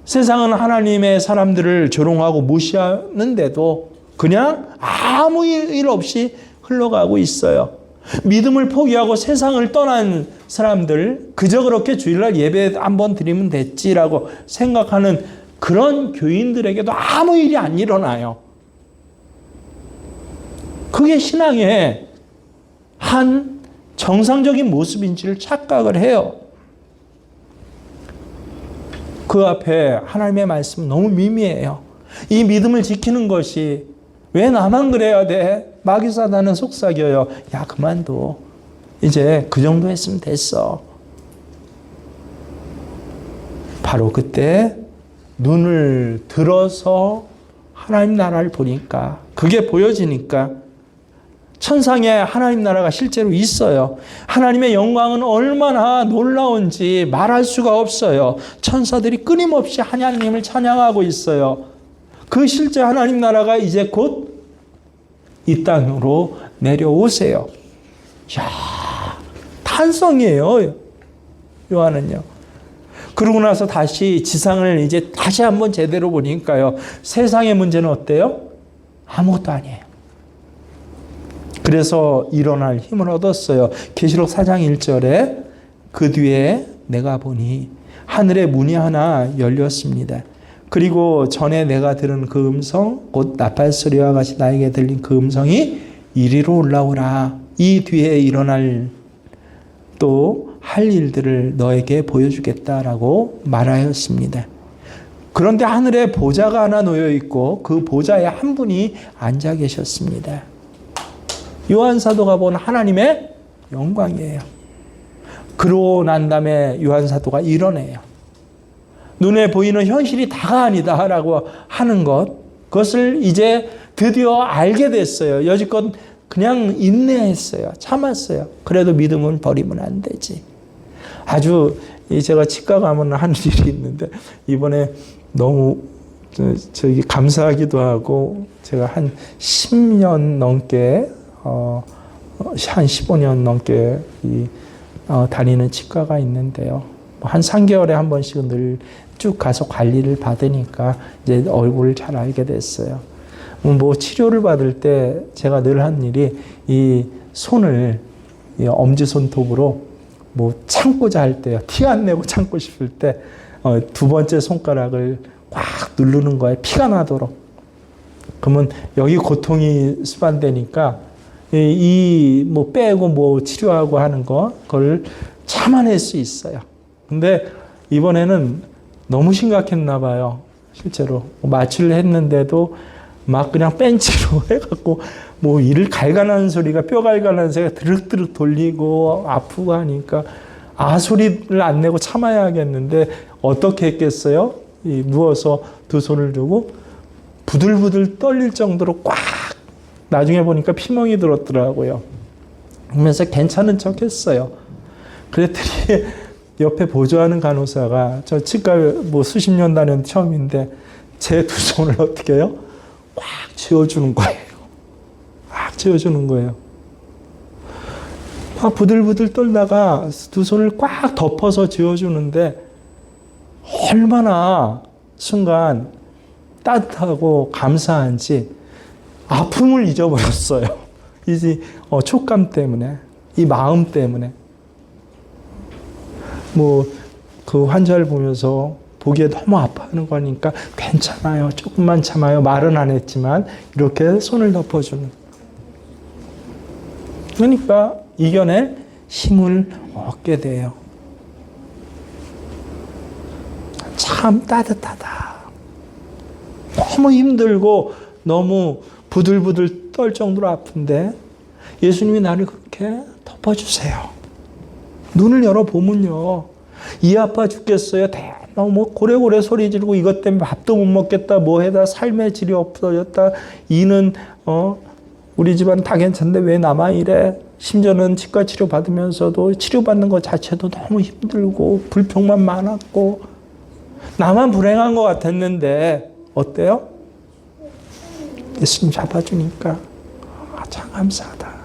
세상은 하나님의 사람들을 조롱하고 무시하는데도 그냥 아무 일 없이 흘러가고 있어요. 믿음을 포기하고 세상을 떠난 사람들, 그저 그렇게 주일날 예배 한번 드리면 됐지라고 생각하는 그런 교인들에게도 아무 일이 안 일어나요. 그게 신앙의 한 정상적인 모습인지를 착각을 해요. 그 앞에 하나님의 말씀은 너무 미미해요. 이 믿음을 지키는 것이 왜 나만 그래야 돼? 마귀 사단은 속삭여요. 야, 그만둬. 이제 그 정도 했으면 됐어. 바로 그때 눈을 들어서 하나님 나라를 보니까, 그게 보여지니까 천상에 하나님 나라가 실제로 있어요. 하나님의 영광은 얼마나 놀라운지 말할 수가 없어요. 천사들이 끊임없이 하나님을 찬양하고 있어요. 그 실제 하나님 나라가 이제 곧 이 땅으로 내려오세요. 이야, 탄성이에요. 요한은요. 그러고 나서 다시 지상을 이제 다시 한번 제대로 보니까요. 세상의 문제는 어때요? 아무것도 아니에요. 그래서 일어날 힘을 얻었어요. 계시록 4장 1절에 그 뒤에 내가 보니 하늘의 문이 하나 열렸습니다. 그리고 전에 내가 들은 그 음성, 곧 나팔 소리와 같이 나에게 들린 그 음성이 이리로 올라오라. 이 뒤에 일어날 또 할 일들을 너에게 보여주겠다라고 말하였습니다. 그런데 하늘에 보좌가 하나 놓여 있고 그 보좌에 한 분이 앉아 계셨습니다. 요한 사도가 본 하나님의 영광이에요. 그러고 난 다음에 요한 사도가 이뤄내요. 눈에 보이는 현실이 다가 아니다라고 하는 것, 그것을 이제 드디어 알게 됐어요. 여지껏 그냥 인내했어요. 참았어요. 그래도 믿음은 버리면 안 되지. 아주 제가 치과 가면 하는 일이 있는데 이번에 너무 저기 감사하기도 하고, 제가 한 10년 넘게 한 15년 넘게 다니는 치과가 있는데요. 한 3개월에 한 번씩은 늘 쭉 가서 관리를 받으니까 이제 얼굴을 잘 알게 됐어요. 뭐 치료를 받을 때 제가 늘 한 일이 이 손을 이 엄지손톱으로 뭐 참고자 할 때요. 티 안 내고 참고 싶을 때 두 번째 손가락을 꽉 누르는 거예요. 피가 나도록. 그러면 여기 고통이 수반되니까 이 뭐 빼고 뭐 치료하고 하는 그걸 참아낼 수 있어요. 근데 이번에는 너무 심각했나 봐요. 실제로 마취를 했는데도 막 그냥 벤치로 해갖고 뭐 이를 갈가나는 소리가, 뼈 갈가나는 소리가 드륵드륵 돌리고 아프고 하니까 소리를 안 내고 참아야겠는데 어떻게 했겠어요? 누워서 두 손을 두고 부들부들 떨릴 정도로 꽉, 나중에 보니까 피멍이 들었더라고요. 그러면서 괜찮은 척 했어요. 그랬더니 옆에 보조하는 간호사가, 저 치과 뭐 수십 년 다닌 처음인데 제 두 손을 어떻게 해요? 꽉 쥐어주는 거예요. 꽉 쥐어주는 거예요. 막 부들부들 떨다가 두 손을 꽉 덮어서 쥐어주는데 얼마나 순간 따뜻하고 감사한지 아픔을 잊어버렸어요. 이 촉감 때문에, 이 마음 때문에. 뭐 그 환자를 보면서 보기에 너무 아파하는 거니까 괜찮아요, 조금만 참아요, 말은 안 했지만 이렇게 손을 덮어주는. 그러니까 이겨낼 힘을 얻게 돼요. 참 따뜻하다. 너무 힘들고 너무 부들부들 떨 정도로 아픈데 예수님이 나를 그렇게 덮어주세요. 눈을 열어보면요, 이 아파 죽겠어요, 너무 고래고래 소리 지르고 이것 때문에 밥도 못 먹겠다, 뭐 해다 삶의 질이 없어졌다, 이는 우리 집안 다 괜찮은데 왜 나만 이래, 심지어는 치과 치료 받으면서도 치료받는 것 자체도 너무 힘들고 불평만 많았고 나만 불행한 것 같았는데 어때요? 예수님 잡아주니까 참 감사하다.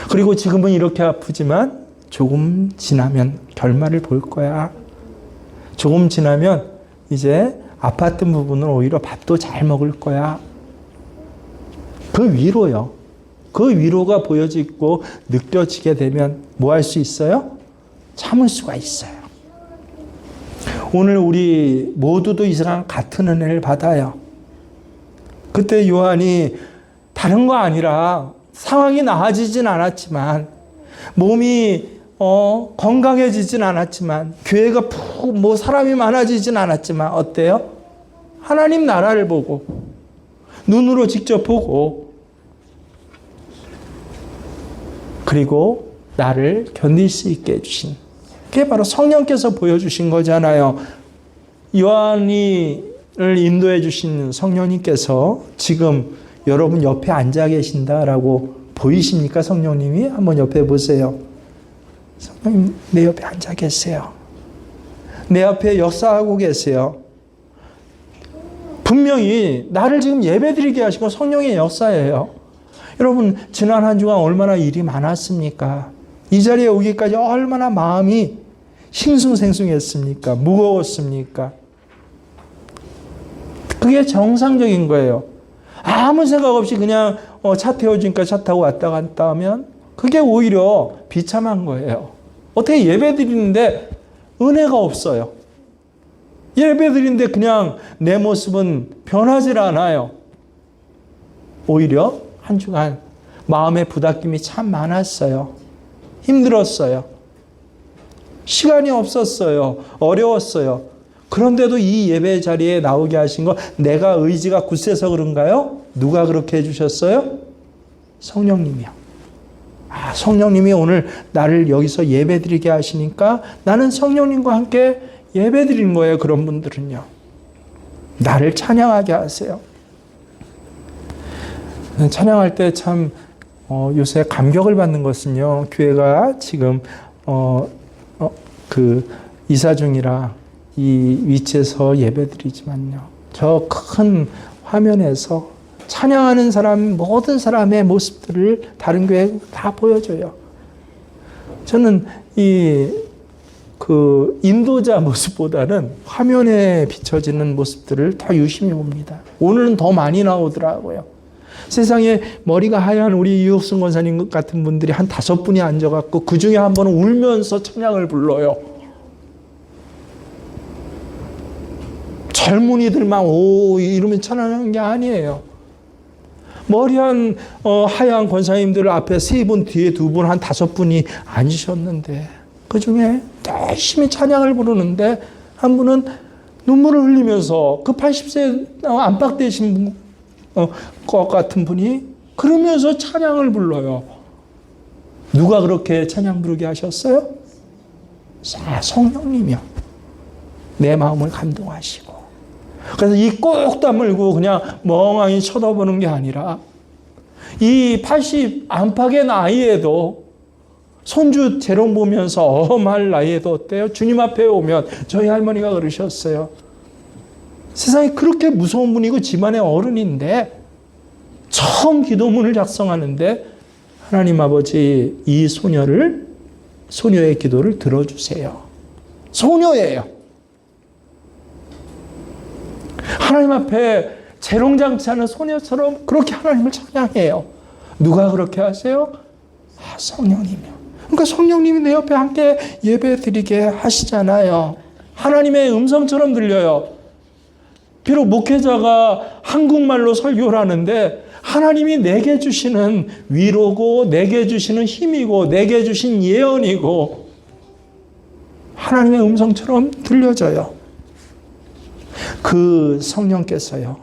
그리고 지금은 이렇게 아프지만 조금 지나면 결말을 볼 거야. 조금 지나면 이제 아팠던 부분은 오히려 밥도 잘 먹을 거야. 그 위로요. 그 위로가 보여지고 느껴지게 되면 뭐 할 수 있어요? 참을 수가 있어요. 오늘 우리 모두도 이 시간 같은 은혜를 받아요. 그때 요한이 다른 거 아니라 상황이 나아지진 않았지만, 몸이 건강해지진 않았지만, 교회가 뭐 사람이 많아지진 않았지만 어때요? 하나님 나라를 보고 눈으로 직접 보고 그리고 나를 견딜 수 있게 해주신 그게 바로 성령께서 보여주신 거잖아요. 요한이를 인도해 주신 성령님께서 지금 여러분 옆에 앉아 계신다라고 보이십니까? 성령님이 한번 옆에 보세요. 성령님 내 옆에 앉아 계세요. 내 앞에 역사하고 계세요. 분명히 나를 지금 예배드리게 하시고 성령의 역사예요. 여러분 지난 한 주간 얼마나 일이 많았습니까? 이 자리에 오기까지 얼마나 마음이 싱숭생숭했습니까? 무거웠습니까? 그게 정상적인 거예요. 아무 생각 없이 그냥 차 태워주니까 차 타고 왔다 갔다 하면 그게 오히려 비참한 거예요. 어떻게 예배 드리는데 은혜가 없어요. 예배 드리는데 그냥 내 모습은 변하질 않아요. 오히려 한 주간 마음의 부닥김이 참 많았어요. 힘들었어요. 시간이 없었어요. 어려웠어요. 그런데도 이 예배 자리에 나오게 하신 거 내가 의지가 굳세서 그런가요? 누가 그렇게 해주셨어요? 성령님이요. 성령님이 오늘 나를 여기서 예배 드리게 하시니까 나는 성령님과 함께 예배 드리는 거예요. 그런 분들은요. 나를 찬양하게 하세요. 찬양할 때 참 요새 감격을 받는 것은요. 교회가 지금 이사 중이라 이 위치에서 예배드리지만요. 저 큰 화면에서 찬양하는 사람, 모든 사람의 모습들을 다른 교회에 다 보여줘요. 저는 인도자 모습보다는 화면에 비춰지는 모습들을 더 유심히 봅니다. 오늘은 더 많이 나오더라고요. 세상에 머리가 하얀 우리 이옥순 권사님 같은 분들이 한 5분이 앉아갖고 그 중에 한 번은 울면서 찬양을 불러요. 젊은이들만 이러면 찬양하는 게 아니에요. 머리한 하얀 권사님들 앞에 3분, 뒤에 2분, 한 5분이 앉으셨는데 그 중에 열심히 찬양을 부르는데 한 분은 눈물을 흘리면서 그 80세 안팎 되신 것 같은 분이 그러면서 찬양을 불러요. 누가 그렇게 찬양 부르게 하셨어요? 성령님이요. 내 마음을 감동하시고. 그래서 이 꼭 다물고 그냥 멍하니 쳐다보는 게 아니라 이 80 안팎의 나이에도 손주 재롱 보면서 어마할 나이에도 어때요? 주님 앞에 오면 저희 할머니가 그러셨어요. 세상에 그렇게 무서운 분이고 집안의 어른인데 처음 기도문을 작성하는데 하나님 아버지 이 소녀의 기도를 들어주세요. 소녀예요. 하나님 앞에 재롱장치하는 소녀처럼 그렇게 하나님을 찬양해요. 누가 그렇게 하세요? 성령님이요. 그러니까 성령님이 내 옆에 함께 예배 드리게 하시잖아요. 하나님의 음성처럼 들려요. 비록 목회자가 한국말로 설교를 하는데 하나님이 내게 주시는 위로고 내게 주시는 힘이고 내게 주신 예언이고 하나님의 음성처럼 들려져요. 그 성령께서요.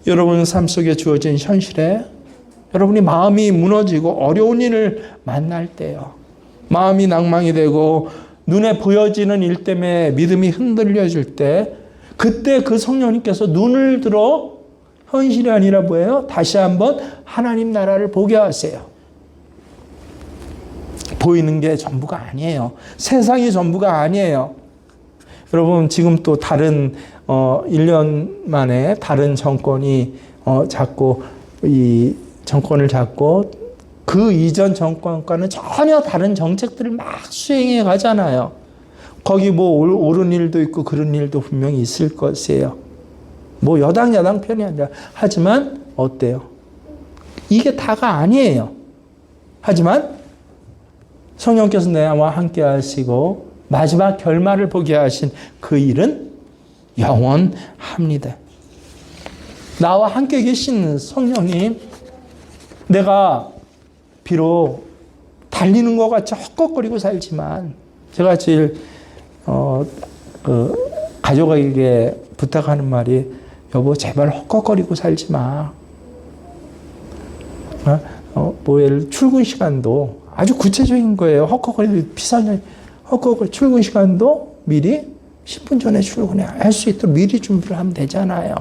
여러분 삶 속에 주어진 현실에 여러분이 마음이 무너지고 어려운 일을 만날 때요. 마음이 낭망이 되고 눈에 보여지는 일 때문에 믿음이 흔들려질 때 그때 그 성령님께서 눈을 들어 현실이 아니라 뭐예요? 다시 한번 하나님 나라를 보게 하세요. 보이는 게 전부가 아니에요. 세상이 전부가 아니에요. 여러분 지금 또 다른 1년 만에 다른 정권이 잡고 이 정권을 잡고 그 이전 정권과는 전혀 다른 정책들을 막 수행해 가잖아요. 거기 뭐 옳은 일도 있고 그런 일도 분명히 있을 것이에요. 뭐 여당 야당 편이 아니라 하지만 어때요? 이게 다가 아니에요. 하지만 성령께서 나와 함께 하시고 마지막 결말을 보게 하신 그 일은 영원합니다. 나와 함께 계신 성령님, 내가 비록 달리는 것 같이 헛걱거리고 살지만 제가 제일 가족에게 부탁하는 말이 여보 제발 헛걱거리고 살지 마. 출근 시간도 아주 구체적인 거예요. 헉헉거리는 비상일 헉헉거리 출근 시간도 미리 10분 전에 출근할 수 있도록 미리 준비를 하면 되잖아요.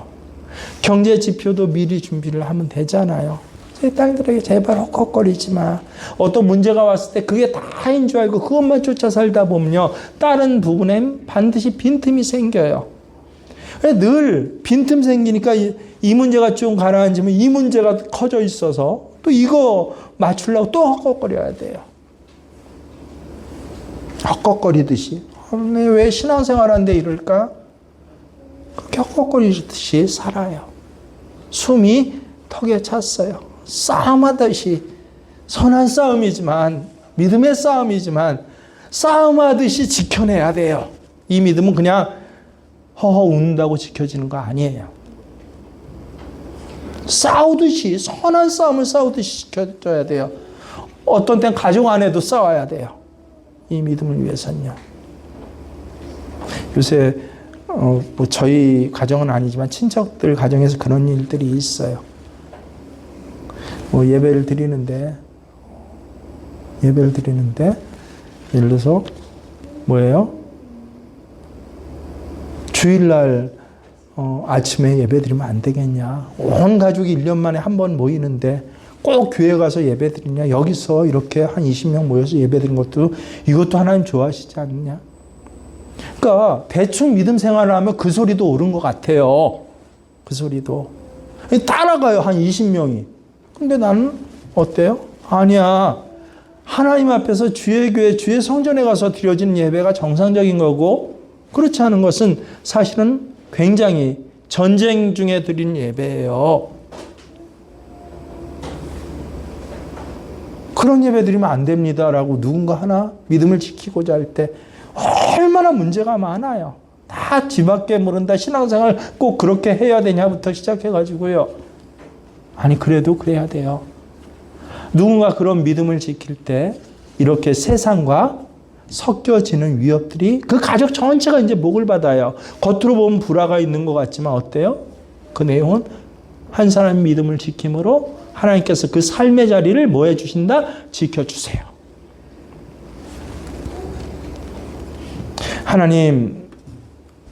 경제 지표도 미리 준비를 하면 되잖아요. 제 딸들에게 제발 헉헉거리지 마. 어떤 문제가 왔을 때 그게 다인 줄 알고 그것만 쫓아 살다 보면요, 다른 부분엔 반드시 빈틈이 생겨요. 늘 빈틈 생기니까 이 문제가 좀 가라앉으면 이 문제가 커져 있어서 또 이거 맞추려고 또 헉헉거려야 돼요. 헉헉거리듯이. 왜 신앙생활 하는데 이럴까? 그렇게 헉헉거리듯이 살아요. 숨이 턱에 찼어요. 싸움하듯이, 선한 싸움이지만, 믿음의 싸움이지만 싸움하듯이 지켜내야 돼요. 이 믿음은 그냥 허허 운다고 지켜지는 거 아니에요. 싸우듯이, 선한 싸움을 싸우듯이 지켜줘야 돼요. 어떤 땐 가정 안에도 싸워야 돼요. 이 믿음을 위해서는요. 요새 저희 가정은 아니지만 친척들 가정에서 그런 일들이 있어요. 예배를 드리는데 예를 들어서 뭐예요? 주일날 아침에 예배 드리면 안 되겠냐? 온 가족이 1년 만에 한 번 모이는데 꼭 교회 가서 예배 드리냐? 여기서 이렇게 한 20명 모여서 예배 드린 것도 이것도 하나님 좋아하시지 않느냐? 그러니까 대충 믿음 생활을 하면 그 소리도 옳은 것 같아요. 그 소리도. 따라가요, 한 20명이. 근데 나는 어때요? 아니야. 하나님 앞에서 주의 교회, 주의 성전에 가서 드려지는 예배가 정상적인 거고, 그렇지 않은 것은 사실은 굉장히 전쟁 중에 드린 예배예요. 그런 예배 드리면 안 됩니다라고 누군가 하나 믿음을 지키고자 할 때 얼마나 문제가 많아요. 다 뒤밖에 모른다. 신앙생활 꼭 그렇게 해야 되냐부터 시작해가지고요. 아니, 그래도 그래야 돼요. 누군가 그런 믿음을 지킬 때 이렇게 세상과 섞여지는 위협들이 그 가족 전체가 이제 목을 받아요. 겉으로 보면 불화가 있는 것 같지만 어때요? 그 내용은 한 사람의 믿음을 지킴으로 하나님께서 그 삶의 자리를 뭐 해주신다? 지켜주세요. 하나님,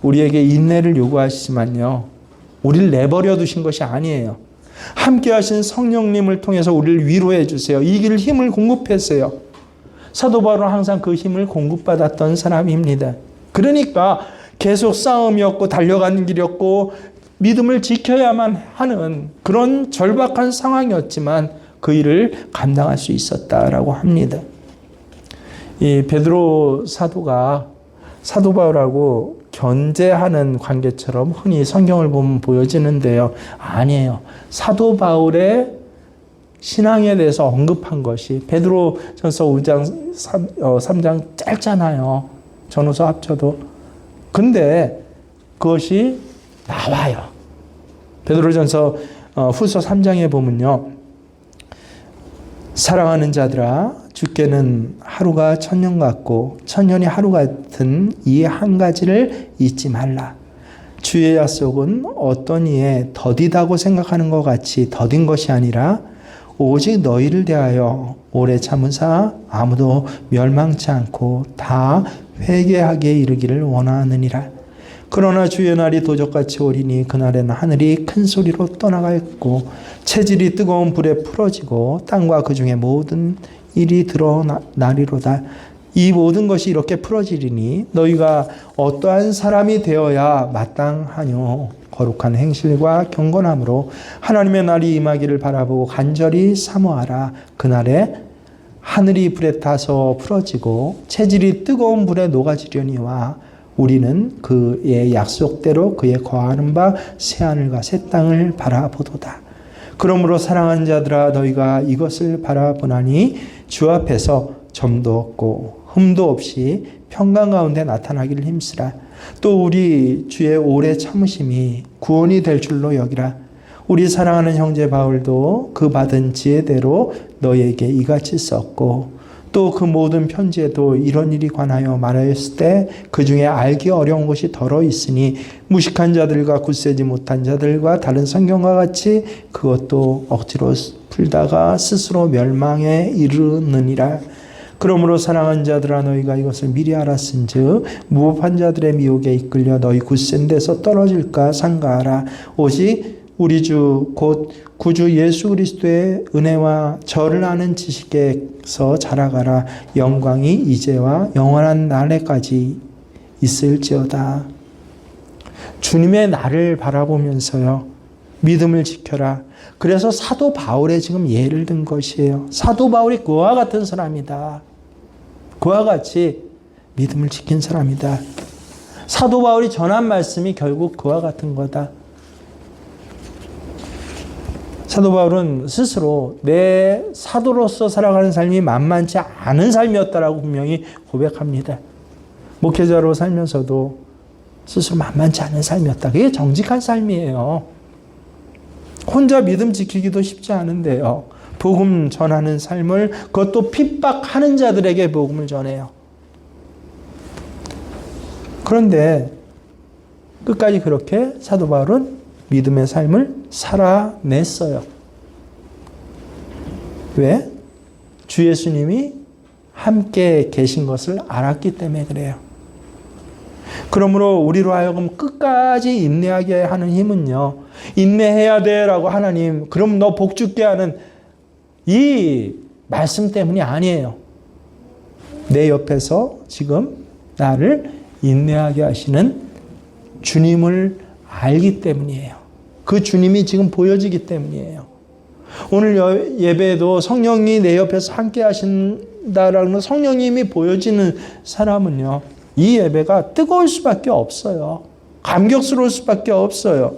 우리에게 인내를 요구하시지만요, 우리를 내버려 두신 것이 아니에요. 함께 하신 성령님을 통해서 우리를 위로해 주세요. 이 길 힘을 공급했어요. 사도 바울은 항상 그 힘을 공급받았던 사람입니다. 그러니까 계속 싸움이었고 달려가는 길이었고 믿음을 지켜야만 하는 그런 절박한 상황이었지만 그 일을 감당할 수 있었다라고 합니다. 이 베드로 사도가 사도 바울하고 견제하는 관계처럼 흔히 성경을 보면 보여지는데요. 아니에요. 사도 바울의 신앙에 대해서 언급한 것이 베드로전서 5장 3장 짧잖아요. 전후서 합쳐도. 근데 그것이 나와요. 베드로전서 후서 3장에 보면요. 사랑하는 자들아, 주께는 하루가 천년 같고 천년이 하루 같은 이 한 가지를 잊지 말라. 주의 약속은 어떤 이에 더디다고 생각하는 것 같이 더딘 것이 아니라 오직 너희를 대하여 오래 참으사 아무도 멸망치 않고 다 회개하게 이르기를 원하느니라. 그러나 주의 날이 도적같이 오리니 그날에는 하늘이 큰 소리로 떠나가겠고 체질이 뜨거운 불에 풀어지고 땅과 그 중에 모든 일이 드러나리로다. 이 모든 것이 이렇게 풀어지리니 너희가 어떠한 사람이 되어야 마땅하뇨. 거룩한 행실과 경건함으로 하나님의 날이 임하기를 바라보고 간절히 사모하라. 그날에 하늘이 불에 타서 풀어지고 체질이 뜨거운 불에 녹아지려니와 우리는 그의 약속대로 그의 거하는 바 새하늘과 새 땅을 바라보도다. 그러므로 사랑하는 자들아, 너희가 이것을 바라보나니 주 앞에서 점도 없고 흠도 없이 평강 가운데 나타나기를 힘쓰라. 또 우리 주의 오래 참으심이 구원이 될 줄로 여기라. 우리 사랑하는 형제 바울도 그 받은 지혜대로 너희에게 이같이 썼고 또 그 모든 편지에도 이런 일이 관하여 말하였을 때 그 중에 알기 어려운 것이 덜어 있으니 무식한 자들과 굳세지 못한 자들과 다른 성경과 같이 그것도 억지로 풀다가 스스로 멸망에 이르느니라. 그러므로 사랑하는 자들아 너희가 이것을 미리 알았은즉 무법한 자들의 미혹에 이끌려 너희 굳센 데서 떨어질까 삼가하라. 오직 우리 주 곧 구주 예수 그리스도의 은혜와 저를 아는 지식에서 자라가라. 영광이 이제와 영원한 날에까지 있을지어다. 주님의 날을 바라보면서요, 믿음을 지켜라. 그래서 사도 바울의 지금 예를 든 것이에요. 사도 바울이 그와 같은 사람이다. 그와 같이 믿음을 지킨 사람이다. 사도 바울이 전한 말씀이 결국 그와 같은 거다. 사도 바울은 스스로 내 사도로서 살아가는 삶이 만만치 않은 삶이었다라고 분명히 고백합니다. 목회자로 살면서도 스스로 만만치 않은 삶이었다. 그게 정직한 삶이에요. 혼자 믿음 지키기도 쉽지 않은데요. 복음 전하는 삶을, 그것도 핍박하는 자들에게 복음을 전해요. 그런데 끝까지 그렇게 사도 바울은 믿음의 삶을 살아냈어요. 왜? 주 예수님이 함께 계신 것을 알았기 때문에 그래요. 그러므로 우리로 하여금 끝까지 인내하게 하는 힘은요, 인내해야 돼라고 하나님, 그럼 너 복 줄게 하는 이 말씀 때문이 아니에요. 내 옆에서 지금 나를 인내하게 하시는 주님을 알기 때문이에요. 그 주님이 지금 보여지기 때문이에요. 오늘 예배에도 성령이 내 옆에서 함께 하신다라는 성령님이 보여지는 사람은요, 이 예배가 뜨거울 수밖에 없어요. 감격스러울 수밖에 없어요.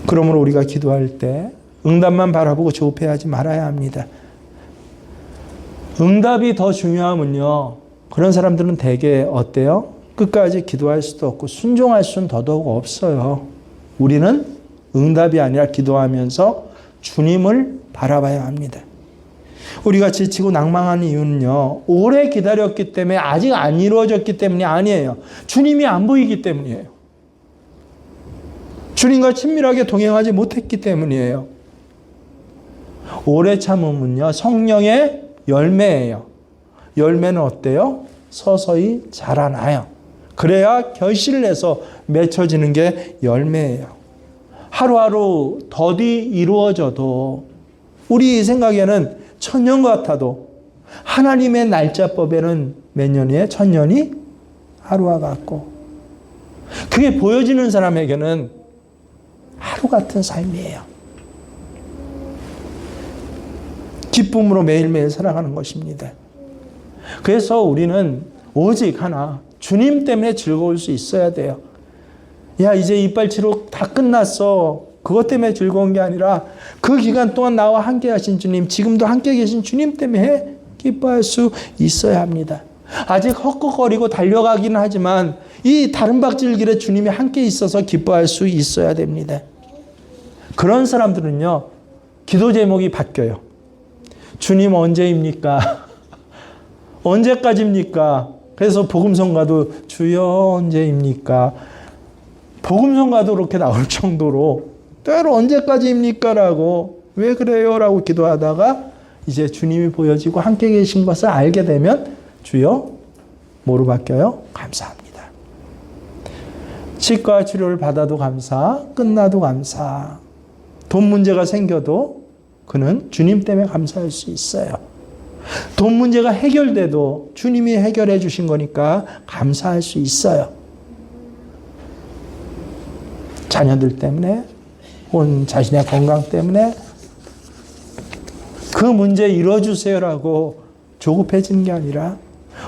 그러므로 우리가 기도할 때 응답만 바라보고 조급해하지 말아야 합니다. 응답이 더 중요하면요, 그런 사람들은 대개 어때요? 끝까지 기도할 수도 없고 순종할 수는 더더욱 없어요. 우리는 응답이 아니라 기도하면서 주님을 바라봐야 합니다. 우리가 지치고 낭망하는 이유는요, 오래 기다렸기 때문에 아직 안 이루어졌기 때문이 아니에요. 주님이 안 보이기 때문이에요. 주님과 친밀하게 동행하지 못했기 때문이에요. 오래 참음은요, 성령의 열매예요. 열매는 어때요? 서서히 자라나요. 그래야 결실을 해서 맺혀지는 게 열매예요. 하루하루 더디 이루어져도 우리 생각에는 천년 같아도 하나님의 날짜법에는 몇 년이에요? 천년이 하루와 같고, 그게 보여지는 사람에게는 하루 같은 삶이에요. 기쁨으로 매일매일 살아가는 것입니다. 그래서 우리는 오직 하나, 주님 때문에 즐거울 수 있어야 돼요. 야, 이제 이빨치료 다 끝났어. 그것 때문에 즐거운 게 아니라 그 기간 동안 나와 함께 하신 주님, 지금도 함께 계신 주님 때문에 기뻐할 수 있어야 합니다. 아직 헛헛거리고 달려가기는 하지만 이 다른 박질길에 주님이 함께 있어서 기뻐할 수 있어야 됩니다. 그런 사람들은요, 기도 제목이 바뀌어요. 주님 언제입니까? 언제까지입니까? 그래서 복음성가도 주여 언제입니까? 복음성가도 그렇게 나올 정도로 때로 언제까지입니까? 라고, 왜 그래요? 라고 기도하다가 이제 주님이 보여지고 함께 계신 것을 알게 되면 주여 뭐로 바뀌어요? 감사합니다. 치과 치료를 받아도 감사, 끝나도 감사. 돈 문제가 생겨도 그는 주님 때문에 감사할 수 있어요. 돈 문제가 해결돼도 주님이 해결해 주신 거니까 감사할 수 있어요. 자녀들 때문에, 혹은 자신의 건강 때문에 그 문제 이뤄주세요라고 조급해지는 게 아니라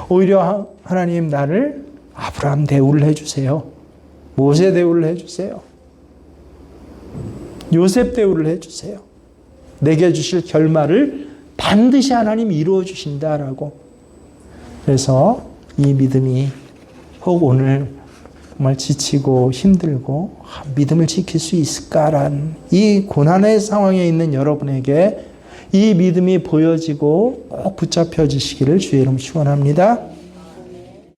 오히려 하나님 나를 아브라함 대우를 해주세요. 모세 대우를 해주세요. 요셉 대우를 해주세요. 내게 주실 결말을 반드시 하나님 이루어 주신다라고. 그래서 이 믿음이, 혹 오늘 정말 지치고 힘들고 믿음을 지킬 수 있을까라는 이 고난의 상황에 있는 여러분에게 이 믿음이 보여지고 꼭 붙잡혀지시기를 주의 이름 축원합니다.